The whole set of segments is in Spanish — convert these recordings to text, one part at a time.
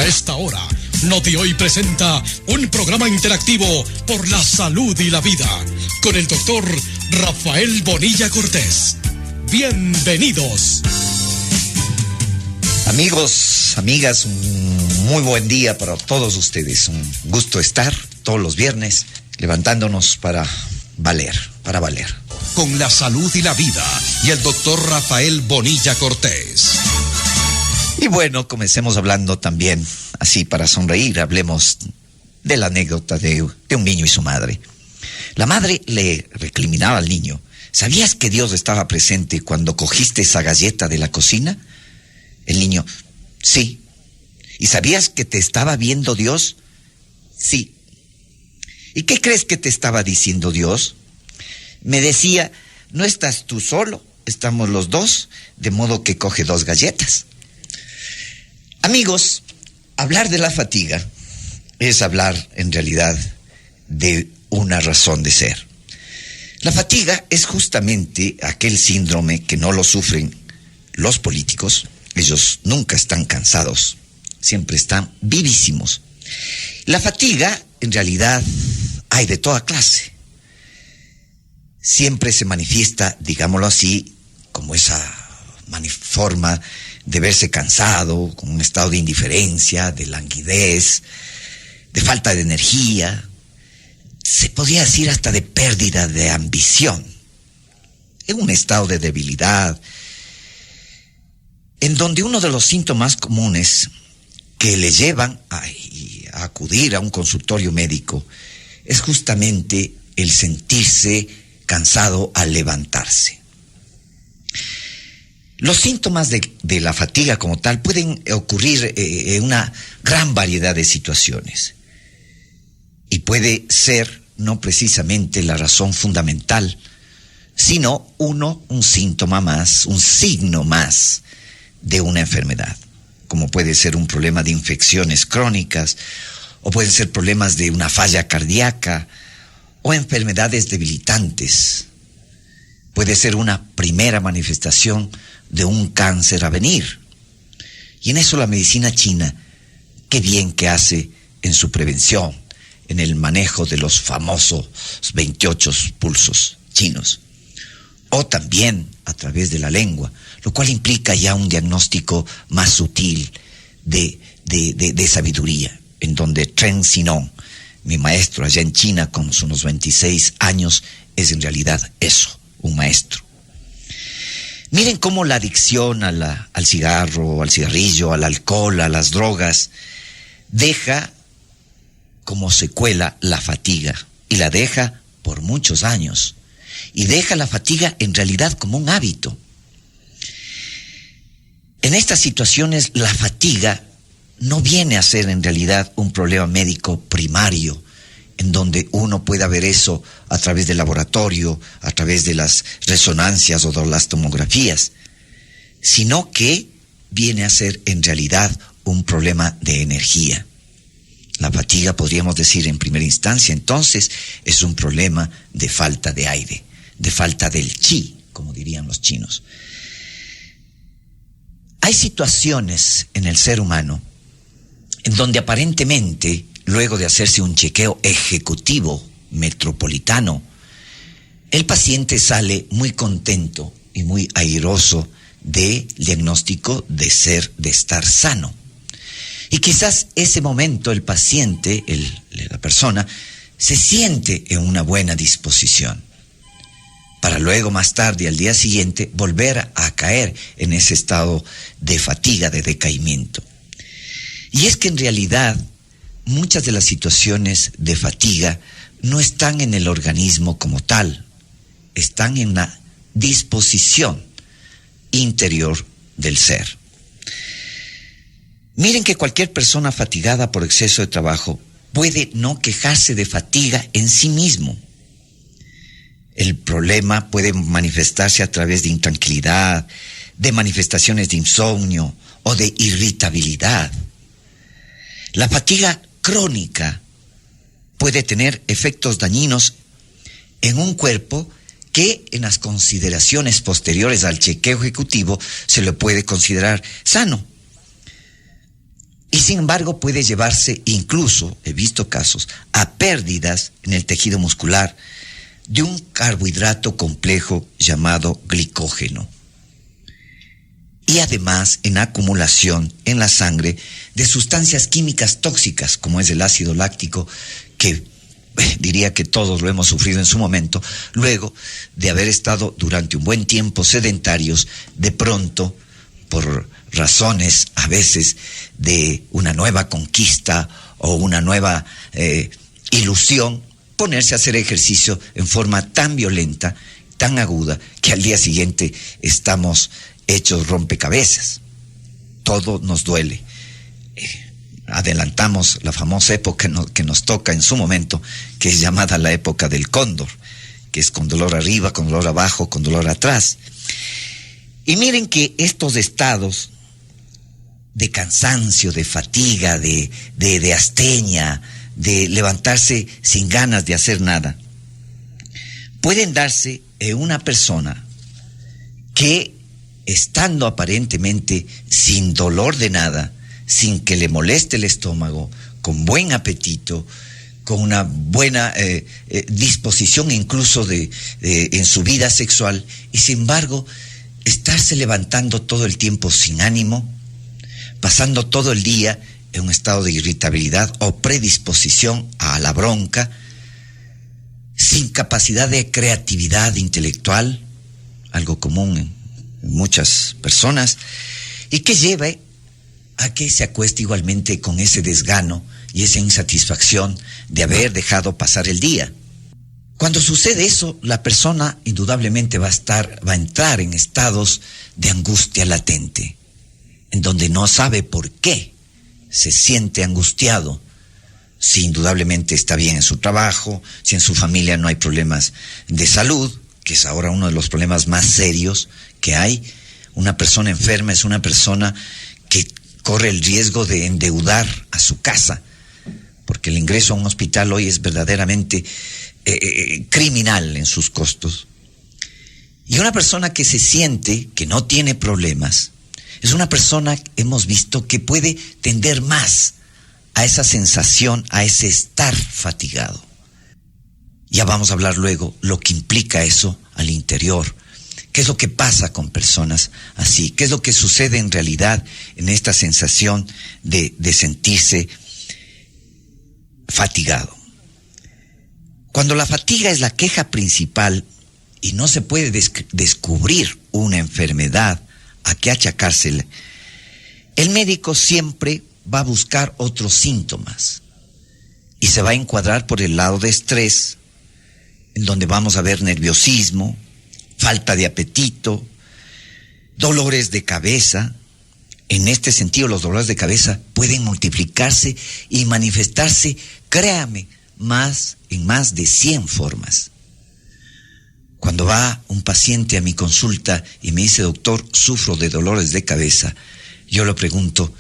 esta hora, Noti Hoy presenta un programa interactivo por la salud y la vida con el doctor Rafael Bonilla Cortés. Bienvenidos. Amigos, amigas, un muy buen día para todos ustedes. Un gusto estar todos los viernes levantándonos para valer. Con la salud y la vida y el doctor Rafael Bonilla Cortés. Y bueno, comencemos hablando también, así para sonreír, hablemos de la anécdota de un niño y su madre. La madre le recriminaba al niño: ¿sabías que Dios estaba presente cuando cogiste esa galleta de la cocina? El niño: sí. ¿Y sabías que te estaba viendo Dios? Sí. ¿Y qué crees que te estaba diciendo Dios? Me decía: no estás tú solo, estamos los dos, de modo que coge 2 galletas. Amigos, hablar de la fatiga es hablar en realidad de una razón de ser. La fatiga es justamente aquel síndrome que no lo sufren los políticos. Ellos nunca están cansados, siempre están vivísimos. La fatiga, en realidad, hay de toda clase. Siempre se manifiesta, digámoslo así, como esa forma de verse cansado, con un estado de indiferencia, de languidez, de falta de energía. Se podría decir hasta de pérdida de ambición. En un estado de debilidad, en donde uno de los síntomas comunes que le llevan a acudir a un consultorio médico es justamente el sentirse cansado al levantarse. Los síntomas de la fatiga como tal pueden ocurrir en una gran variedad de situaciones. Y puede ser no precisamente la razón fundamental, sino un síntoma más, un signo más de una enfermedad. Como puede ser un problema de infecciones crónicas, o pueden ser problemas de una falla cardíaca, o enfermedades debilitantes. Puede ser una primera manifestación de un cáncer a venir. Y en eso la medicina china, qué bien que hace en su prevención, en el manejo de los famosos 28 pulsos chinos. O también a través de la lengua, lo cual implica ya un diagnóstico más sutil de sabiduría, en donde Chen Xinon, mi maestro allá en China con unos 26 años, es en realidad eso, un maestro. Miren cómo la adicción al cigarro, al cigarrillo, al alcohol, a las drogas, deja como secuela la fatiga, y la deja por muchos años, y deja la fatiga en realidad como un hábito. En estas situaciones la fatiga no viene a ser en realidad un problema médico primario, en donde uno pueda ver eso a través del laboratorio, a través de las resonancias o de las tomografías, sino que viene a ser en realidad un problema de energía. La fatiga, podríamos decir en primera instancia, entonces, es un problema de falta de aire, de falta del chi, como dirían los chinos. Hay situaciones en el ser humano en donde aparentemente, luego de hacerse un chequeo ejecutivo metropolitano, el paciente sale muy contento y muy airoso del diagnóstico de estar sano. Y quizás ese momento el paciente, la persona, se siente en una buena disposición, para luego más tarde, al día siguiente, volver a caer en ese estado de fatiga, de decaimiento. Y es que en realidad muchas de las situaciones de fatiga no están en el organismo como tal, están en la disposición interior del ser. Miren que cualquier persona fatigada por exceso de trabajo puede no quejarse de fatiga en sí mismo. El problema puede manifestarse a través de intranquilidad, de manifestaciones de insomnio o de irritabilidad. La fatiga crónica puede tener efectos dañinos en un cuerpo que en las consideraciones posteriores al chequeo ejecutivo se le puede considerar sano. Y sin embargo puede llevarse incluso, he visto casos, a pérdidas en el tejido muscular de un carbohidrato complejo llamado glicógeno. Y además en acumulación en la sangre de sustancias químicas tóxicas, como es el ácido láctico, que diría que todos lo hemos sufrido en su momento, luego de haber estado durante un buen tiempo sedentarios, de pronto, por razones a veces de una nueva conquista o una nueva ilusión, ponerse a hacer ejercicio en forma tan violenta, tan aguda, que al día siguiente estamos hechos rompecabezas. Todo nos duele. Adelantamos la famosa época que nos toca en su momento, que es llamada la época del cóndor, que es con dolor arriba, con dolor abajo, con dolor atrás. Y miren que estos estados de cansancio, de fatiga, de astenia, de levantarse sin ganas de hacer nada, pueden darse en una persona que, estando aparentemente sin dolor de nada, sin que le moleste el estómago, con buen apetito, con una buena disposición incluso en su vida sexual, y sin embargo estarse levantando todo el tiempo sin ánimo, pasando todo el día en un estado de irritabilidad o predisposición a la bronca, sin capacidad de creatividad intelectual, algo común en muchas personas, y que lleve a que se acueste igualmente con ese desgano y esa insatisfacción de haber dejado pasar el día. Cuando sucede eso, la persona indudablemente va a entrar en estados de angustia latente, en donde no sabe por qué se siente angustiado, si indudablemente está bien en su trabajo, si en su familia no hay problemas de salud, que es ahora uno de los problemas más serios que hay. Una persona enferma es una persona que corre el riesgo de endeudar a su casa, porque el ingreso a un hospital hoy es verdaderamente criminal en sus costos. Y una persona que se siente que no tiene problemas es una persona, hemos visto, que puede tender más a esa sensación, a ese estar fatigado. Ya vamos a hablar luego lo que implica eso al interior. ¿Qué es lo que pasa con personas así? ¿Qué es lo que sucede en realidad en esta sensación de sentirse fatigado? Cuando la fatiga es la queja principal y no se puede descubrir una enfermedad a qué achacársela, el médico siempre va a buscar otros síntomas y se va a encuadrar por el lado de estrés, en donde vamos a ver nerviosismo, falta de apetito, dolores de cabeza. En este sentido, los dolores de cabeza pueden multiplicarse y manifestarse, créame, en más de 100 formas. Cuando va un paciente a mi consulta y me dice: doctor, sufro de dolores de cabeza, yo le pregunto: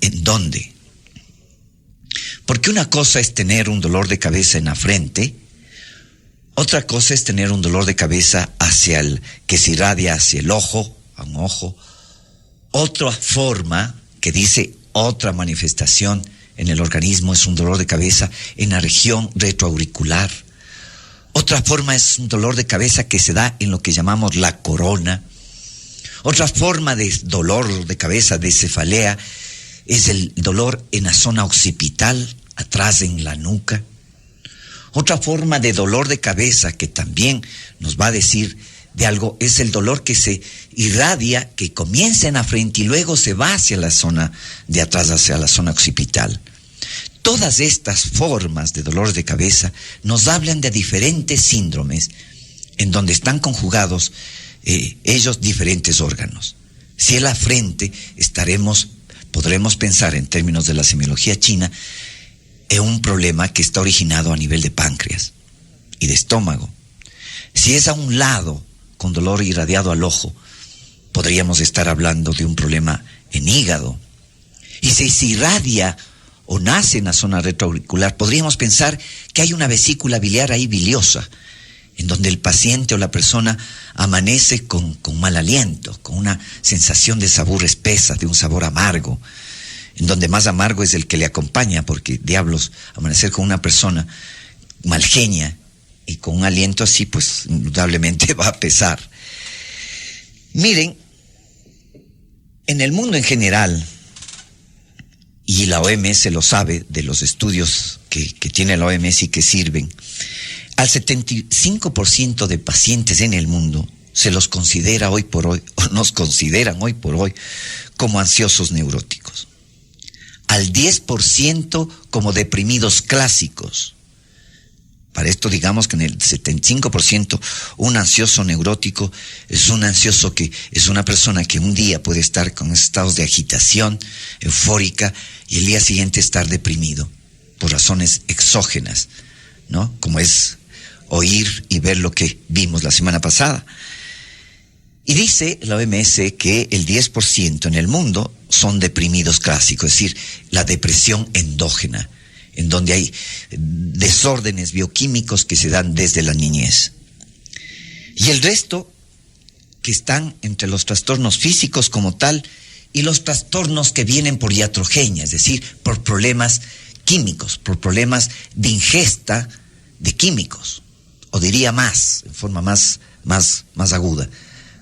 ¿en dónde? Porque una cosa es tener un dolor de cabeza en la frente, otra cosa es tener un dolor de cabeza que se irradia hacia el ojo, a un ojo. Otra forma, que dice otra manifestación en el organismo, es un dolor de cabeza en la región retroauricular. Otra forma es un dolor de cabeza que se da en lo que llamamos la corona. Otra forma de dolor de cabeza, de cefalea, es el dolor en la zona occipital, atrás en la nuca. Otra forma de dolor de cabeza que también nos va a decir de algo es el dolor que se irradia, que comienza en la frente y luego se va hacia la zona de atrás, hacia la zona occipital. Todas estas formas de dolor de cabeza nos hablan de diferentes síndromes en donde están conjugados ellos diferentes órganos. Si es la frente, podremos pensar en términos de la semiología china en un problema que está originado a nivel de páncreas y de estómago. Si es a un lado con dolor irradiado al ojo, podríamos estar hablando de un problema en hígado. Y si se irradia o nace en la zona retroauricular, podríamos pensar que hay una vesícula biliar ahí biliosa, en donde el paciente o la persona amanece con mal aliento, con una sensación de sabor espesa, de un sabor amargo, en donde más amargo es el que le acompaña, porque diablos, amanecer con una persona malgenia y con un aliento así, pues indudablemente va a pesar. Miren, en el mundo en general, y la OMS lo sabe de los estudios que tiene la OMS y que sirven, al 75% de pacientes en el mundo se los considera hoy por hoy, o nos consideran hoy por hoy, como ansiosos neuróticos. Al 10% como deprimidos clásicos. Para esto digamos que en el 75% un ansioso neurótico es un ansioso que es una persona que un día puede estar con estados de agitación eufórica y el día siguiente estar deprimido por razones exógenas, ¿no? Como es oír y ver lo que vimos la semana pasada. Y dice la OMS que el 10% en el mundo son deprimidos clásicos, es decir, la depresión endógena, en donde hay desórdenes bioquímicos que se dan desde la niñez. Y el resto, que están entre los trastornos físicos como tal y los trastornos que vienen por iatrogenia, es decir, por problemas químicos, por problemas de ingesta de químicos, o diría más, en forma más aguda,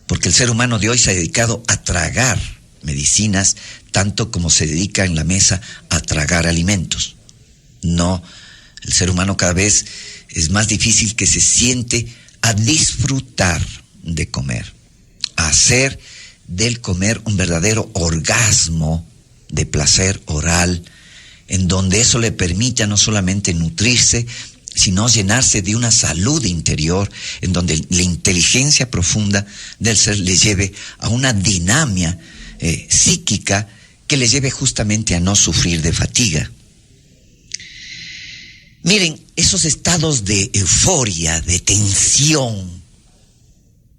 porque el ser humano de hoy se ha dedicado a tragar medicinas tanto como se dedica en la mesa a tragar alimentos. No, el ser humano cada vez es más difícil que se siente a disfrutar de comer, a hacer del comer un verdadero orgasmo de placer oral, en donde eso le permita no solamente nutrirse, sino llenarse de una salud interior, en donde la inteligencia profunda del ser le lleve a una dinamia psíquica que le lleve justamente a no sufrir de fatiga. Miren, esos estados de euforia, de tensión,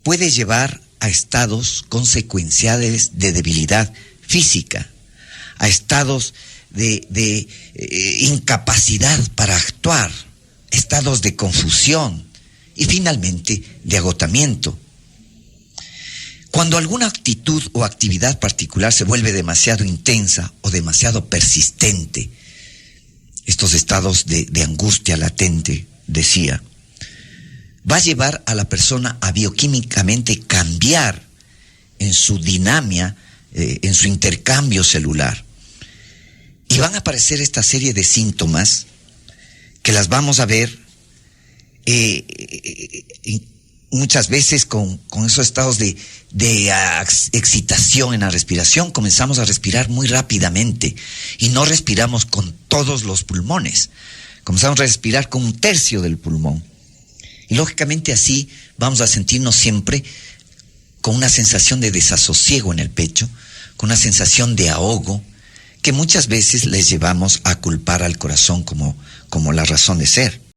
puede llevar a estados consecuenciales de debilidad física, a estados de incapacidad para actuar, estados de confusión y finalmente de agotamiento. Cuando alguna actitud o actividad particular se vuelve demasiado intensa o demasiado persistente, estos estados de angustia latente, decía, va a llevar a la persona a bioquímicamente cambiar en su dinamia, en su intercambio celular. Y van a aparecer esta serie de síntomas que las vamos a ver muchas veces con esos estados de excitación en la respiración. Comenzamos a respirar muy rápidamente y no respiramos con todos los pulmones. Comenzamos a respirar con 1/3 del pulmón. Y lógicamente así vamos a sentirnos siempre con una sensación de desasosiego en el pecho, con una sensación de ahogo, que muchas veces les llevamos a culpar al corazón como la razón de ser.